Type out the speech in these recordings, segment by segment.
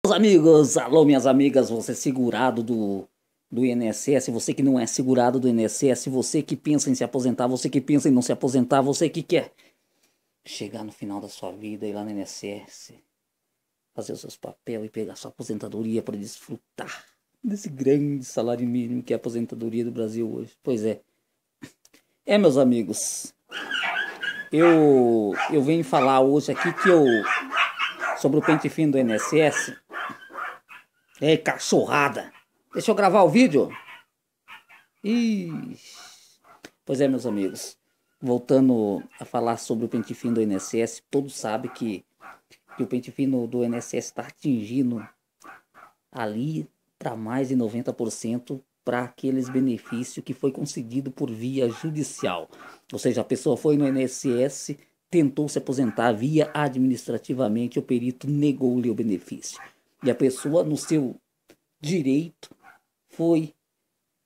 Meus amigos, alô minhas amigas, você segurado do INSS, você que não é segurado do INSS, você que pensa em se aposentar, você que pensa em não se aposentar, você que quer chegar no final da sua vida e ir lá no INSS, fazer os seus papéis e pegar sua aposentadoria para desfrutar desse grande salário mínimo que é a aposentadoria do Brasil hoje. Pois é, meus amigos, eu venho falar hoje aqui sobre o pente fino do INSS. É cachorrada. Deixa eu gravar o vídeo. Ih. Pois é, meus amigos. Voltando a falar sobre o pente fino do INSS, todos sabem que o pente fino do INSS está atingindo ali para mais de 90% para aqueles benefícios que foi concedido por via judicial. Ou seja, a pessoa foi no INSS, tentou se aposentar via administrativamente, o perito negou-lhe o benefício. E a pessoa, no seu direito,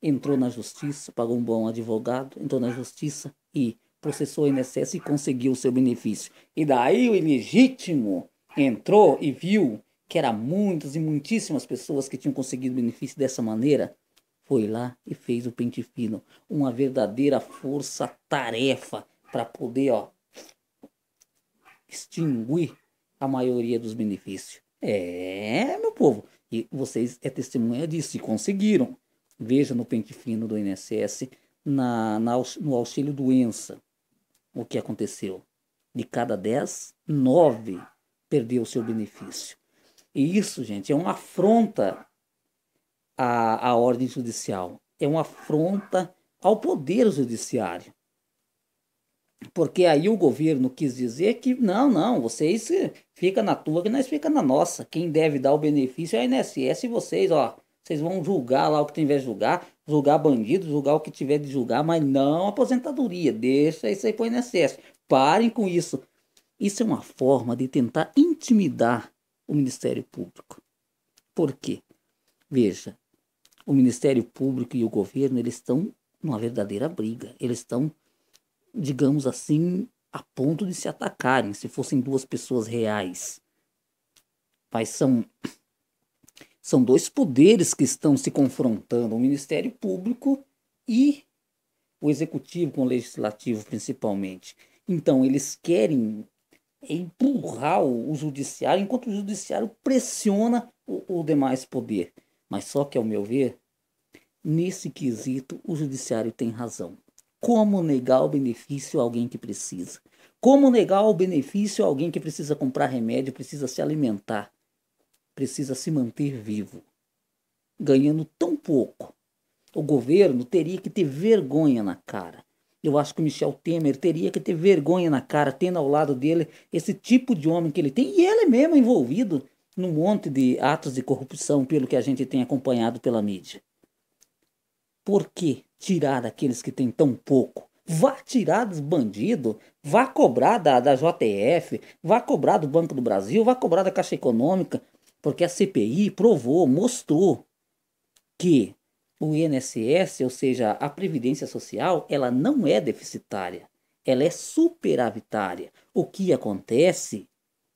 entrou na justiça, pagou um bom advogado, entrou na justiça e processou o INSS e conseguiu o seu benefício. E daí o ilegítimo entrou e viu que eram muitas e muitíssimas pessoas que tinham conseguido benefício dessa maneira, foi lá e fez o pente fino, uma verdadeira força-tarefa para poder, extinguir a maioria dos benefícios. É, meu povo, e vocês é testemunha disso, e conseguiram. Veja no pente fino do INSS, no auxílio doença, o que aconteceu. De cada 10, 9 perdeu o seu benefício. E isso, gente, é uma afronta à ordem judicial. É uma afronta ao poder judiciário. Porque aí o governo quis dizer que não, vocês fica na tua que nós fica na nossa. Quem deve dar o benefício é a INSS e vocês vão julgar lá o que tiver de julgar bandido, julgar o que tiver de julgar, mas não aposentadoria. Deixa isso aí para o INSS. Parem com isso. Isso é uma forma de tentar intimidar o Ministério Público. Por quê? Veja, o Ministério Público e o governo, eles estão numa verdadeira briga. Eles estão, digamos assim, a ponto de se atacarem, se fossem duas pessoas reais. Mas são dois poderes que estão se confrontando, o Ministério Público e o Executivo com o Legislativo, principalmente. Então, eles querem empurrar o Judiciário, enquanto o Judiciário pressiona o demais poder. Mas só que, ao meu ver, nesse quesito, o Judiciário tem razão. Como negar o benefício a alguém que precisa? Como negar o benefício a alguém que precisa comprar remédio, precisa se alimentar, precisa se manter vivo, ganhando tão pouco? O governo teria que ter vergonha na cara. Eu acho que o Michel Temer teria que ter vergonha na cara, tendo ao lado dele esse tipo de homem que ele tem, e ele mesmo envolvido num monte de atos de corrupção, pelo que a gente tem acompanhado pela mídia. Por que tirar daqueles que têm tão pouco? Vá tirar dos bandidos, vá cobrar da JF, vá cobrar do Banco do Brasil, vá cobrar da Caixa Econômica, porque a CPI provou, mostrou que o INSS, ou seja, a Previdência Social, ela não é deficitária, ela é superavitária. O que acontece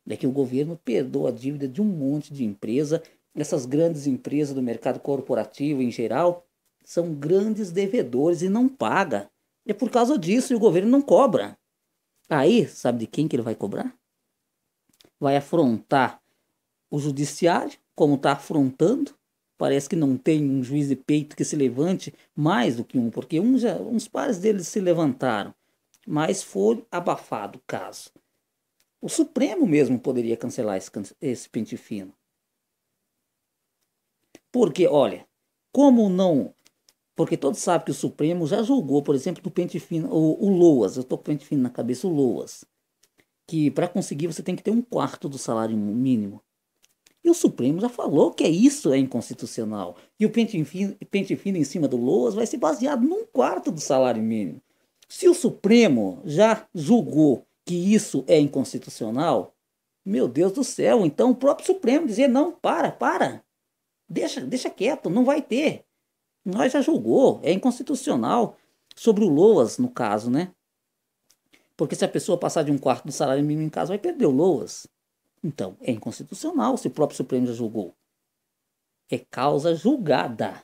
é que o governo perdoa a dívida de um monte de empresa. Essas grandes empresas do mercado corporativo em geral são grandes devedores e não paga. É por causa disso e o governo não cobra. Aí, sabe de quem que ele vai cobrar? Vai afrontar o judiciário, como está afrontando. Parece que não tem um juiz de peito que se levante mais do que um, porque uns pares deles se levantaram, mas foi abafado o caso. O Supremo mesmo poderia cancelar esse pente fino. Porque, olha, como não. Porque todos sabem que o Supremo já julgou, por exemplo, do pente fino, o Loas, eu estou com o pente fino na cabeça, o Loas, que para conseguir você tem que ter um quarto do salário mínimo. E o Supremo já falou que isso é inconstitucional. E o pente fino em cima do Loas vai ser baseado num quarto do salário mínimo. Se o Supremo já julgou que isso é inconstitucional, meu Deus do céu, então o próprio Supremo dizer, não, para, deixa quieto, não vai ter. Nós já julgou, é inconstitucional. Sobre o Loas, no caso, né? Porque se a pessoa passar de um quarto do salário mínimo em casa, vai perder o Loas. Então, é inconstitucional, se o próprio Supremo já julgou. É causa julgada.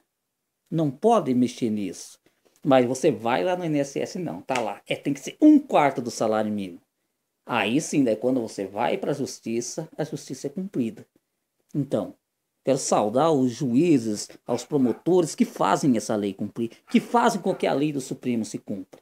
Não pode mexer nisso. Mas você vai lá no INSS, não, tá lá. Tem que ser 1/4 do salário mínimo. Aí sim, daí quando você vai para a justiça é cumprida. Então, quero saudar os juízes, aos promotores que fazem essa lei cumprir, que fazem com que a lei do Supremo se cumpra.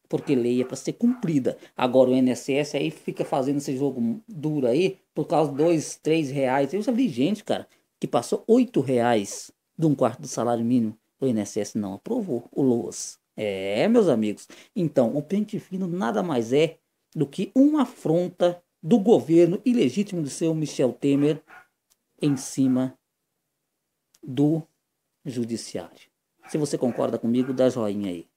Porque lei é para ser cumprida. Agora o INSS aí fica fazendo esse jogo duro aí por causa de 2, 3 reais. Eu já vi gente, cara, que passou 8 reais de 1/4 do salário mínimo. O INSS não aprovou, o LOAS. Meus amigos. Então, o pente fino nada mais é do que uma afronta do governo ilegítimo do seu Michel Temer em cima do judiciário. Se você concorda comigo, dá joinha aí.